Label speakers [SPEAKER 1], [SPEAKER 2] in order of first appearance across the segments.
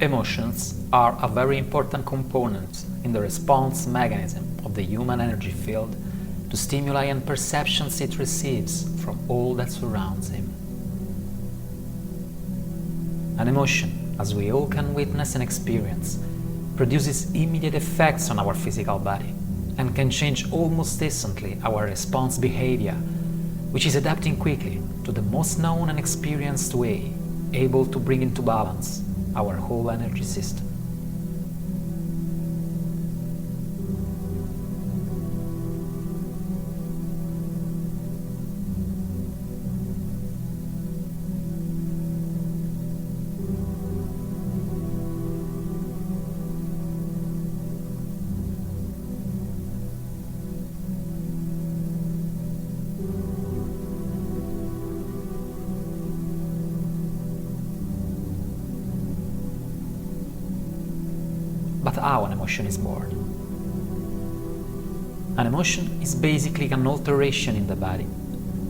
[SPEAKER 1] Emotions are a very important component in the response mechanism of the human energy field to stimuli and perceptions it receives from all that surrounds him. An emotion, as we all can witness and experience, produces immediate effects on our physical body and can change almost instantly our response behavior, which is adapting quickly to the most known and experienced way, able to bring into balance our whole energy system. But how an emotion is born? An emotion is basically an alteration in the body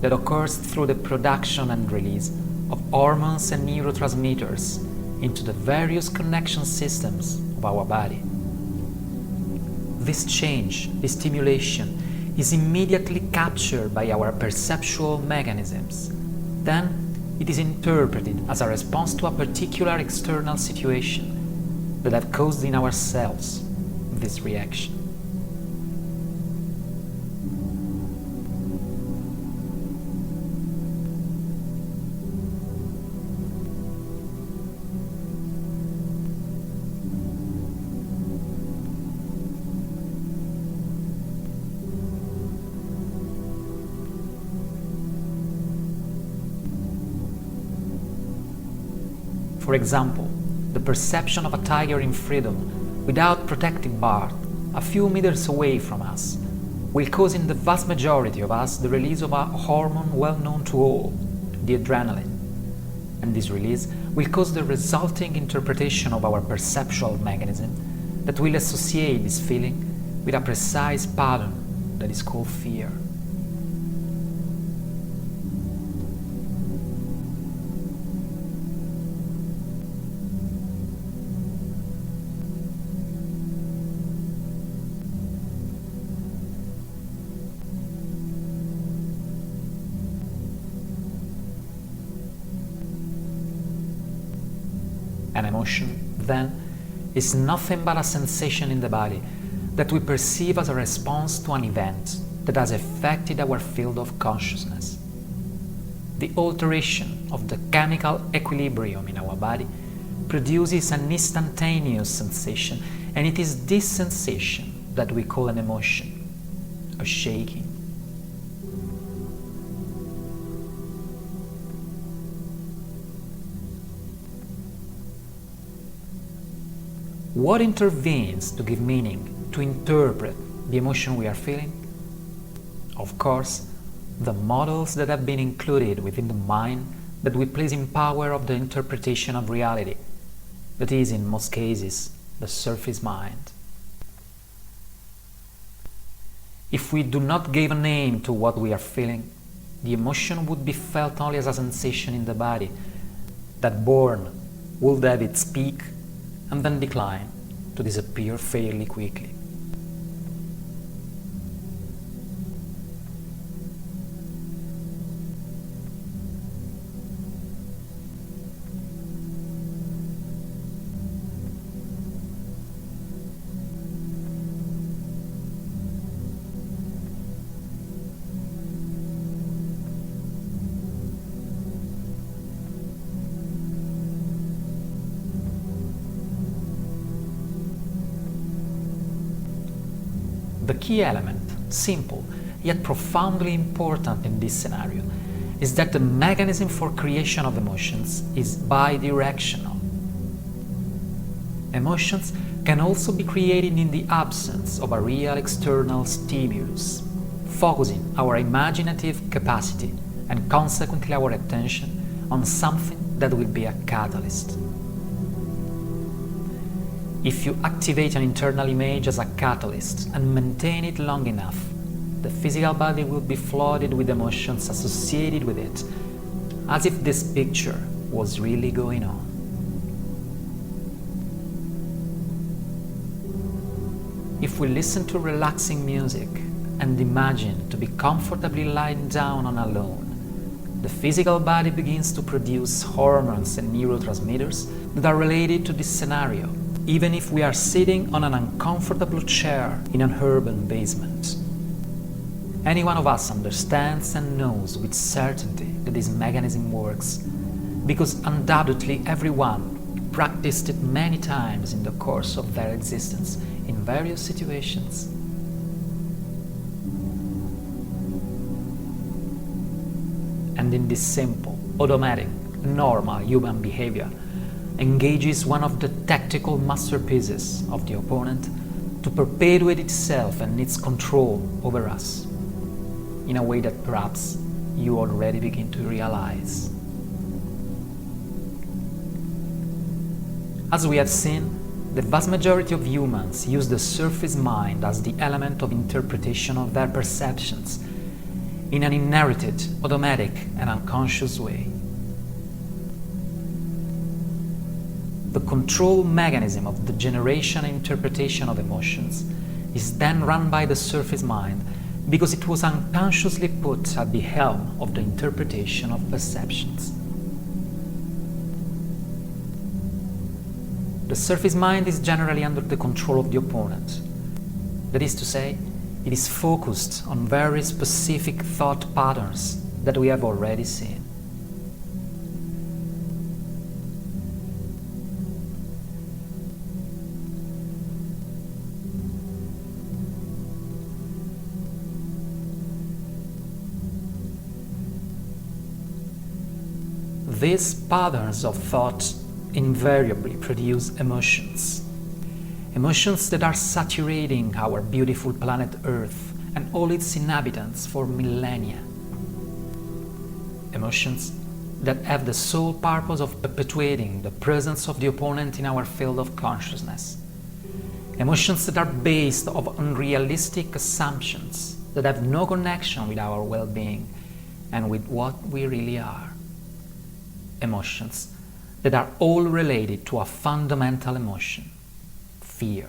[SPEAKER 1] that occurs through the production and release of hormones and neurotransmitters into the various connection systems of our body. This change, this stimulation, is immediately captured by our perceptual mechanisms. Then it is interpreted as a response to a particular external situation that have caused in ourselves this reaction. For example, the perception of a tiger in freedom without protective bars a few meters away from us will cause in the vast majority of us the release of a hormone well known to all, the adrenaline. And this release will cause the resulting interpretation of our perceptual mechanism that will associate this feeling with a precise pattern that is called fear. An emotion, then, is nothing but a sensation in the body that we perceive as a response to an event that has affected our field of consciousness. The alteration of the chemical equilibrium in our body produces an instantaneous sensation, and it is this sensation that we call an emotion, a shaking. What intervenes to give meaning, to interpret the emotion we are feeling? Of course, the models that have been included within the mind that we place in power of the interpretation of reality, that is, in most cases, the surface mind. If we do not give a name to what we are feeling, the emotion would be felt only as a sensation in the body, that born would have its peak and then decline to disappear fairly quickly. The key element, simple yet profoundly important in this scenario, is that the mechanism for creation of emotions is bidirectional. Emotions can also be created in the absence of a real external stimulus, focusing our imaginative capacity and consequently our attention on something that will be a catalyst. If you activate an internal image as a catalyst and maintain it long enough, the physical body will be flooded with emotions associated with it, as if this picture was really going on. If we listen to relaxing music and imagine to be comfortably lying down on a lawn, the physical body begins to produce hormones and neurotransmitters that are related to this scenario, even if we are sitting on an uncomfortable chair in an urban basement. Any one of us understands and knows with certainty that this mechanism works, because undoubtedly everyone practiced it many times in the course of their existence in various situations. And in this simple, automatic, normal human behavior engages one of the tactical masterpieces of the opponent to perpetuate itself and its control over us, in a way that perhaps you already begin to realize. As we have seen, the vast majority of humans use the surface mind as the element of interpretation of their perceptions in an inherited, automatic, and unconscious way. The control mechanism of the generation and interpretation of emotions is then run by the surface mind because it was unconsciously put at the helm of the interpretation of perceptions. The surface mind is generally under the control of the opponent. That is to say, it is focused on very specific thought patterns that we have already seen. These patterns of thought invariably produce emotions. Emotions that are saturating our beautiful planet Earth and all its inhabitants for millennia. Emotions that have the sole purpose of perpetuating the presence of the opponent in our field of consciousness. Emotions that are based on unrealistic assumptions that have no connection with our well-being and with what we really are. Emotions that are all related to a fundamental emotion: fear.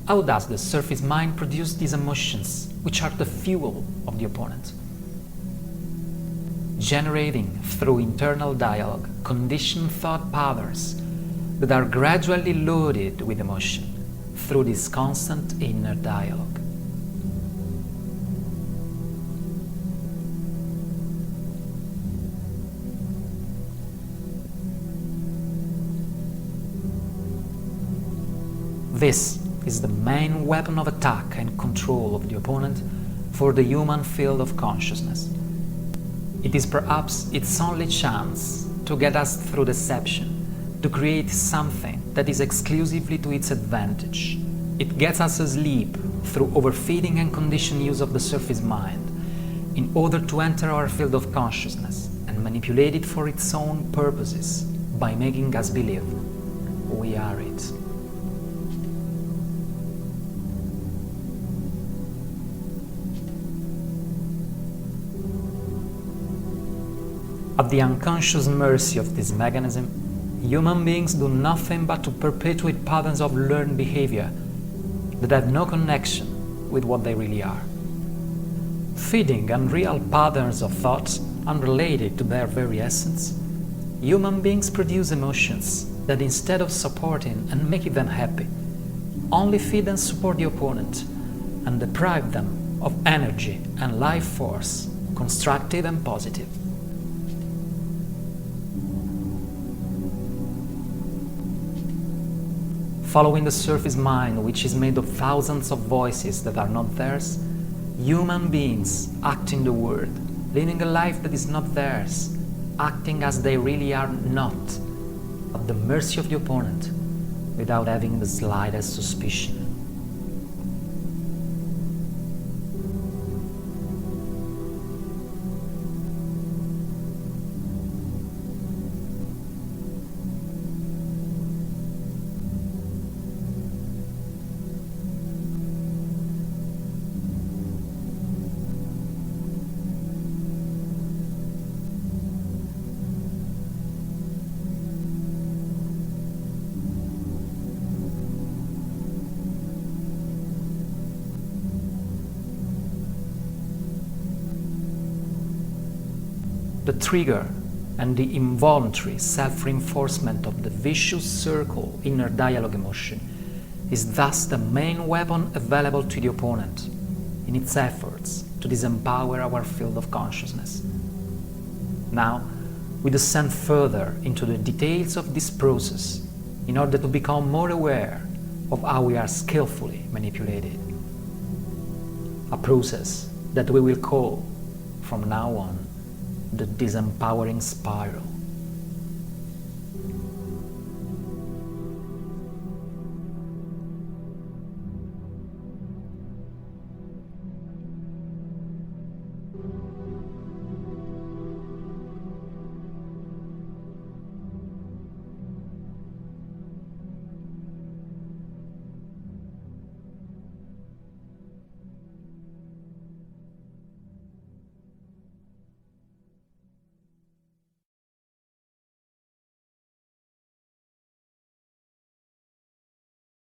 [SPEAKER 1] How does the surface mind produce these emotions, which are the fuel of the opponent? Generating, through internal dialogue, conditioned thought patterns that are gradually loaded with emotion through this constant inner dialogue. This is the main weapon of attack and control of the opponent for the human field of consciousness. It is perhaps its only chance to get us through deception, to create something that is exclusively to its advantage. It gets us asleep through overfeeding and conditioned use of the surface mind in order to enter our field of consciousness and manipulate it for its own purposes by making us believe we are it. At the unconscious mercy of this mechanism, human beings do nothing but to perpetuate patterns of learned behavior that have no connection with what they really are. Feeding unreal patterns of thoughts unrelated to their very essence, human beings produce emotions that, instead of supporting and making them happy, only feed and support the opponent and deprive them of energy and life force, constructive and positive. Following the surface mind, which is made of thousands of voices that are not theirs, human beings act in the world, living a life that is not theirs, acting as they really are not, at the mercy of the opponent, without having the slightest suspicion. The trigger and the involuntary self-reinforcement of the vicious circle inner dialogue emotion is thus the main weapon available to the opponent in its efforts to disempower our field of consciousness. Now, we descend further into the details of this process in order to become more aware of how we are skillfully manipulated. A process that we will call, from now on, the disempowering spiral.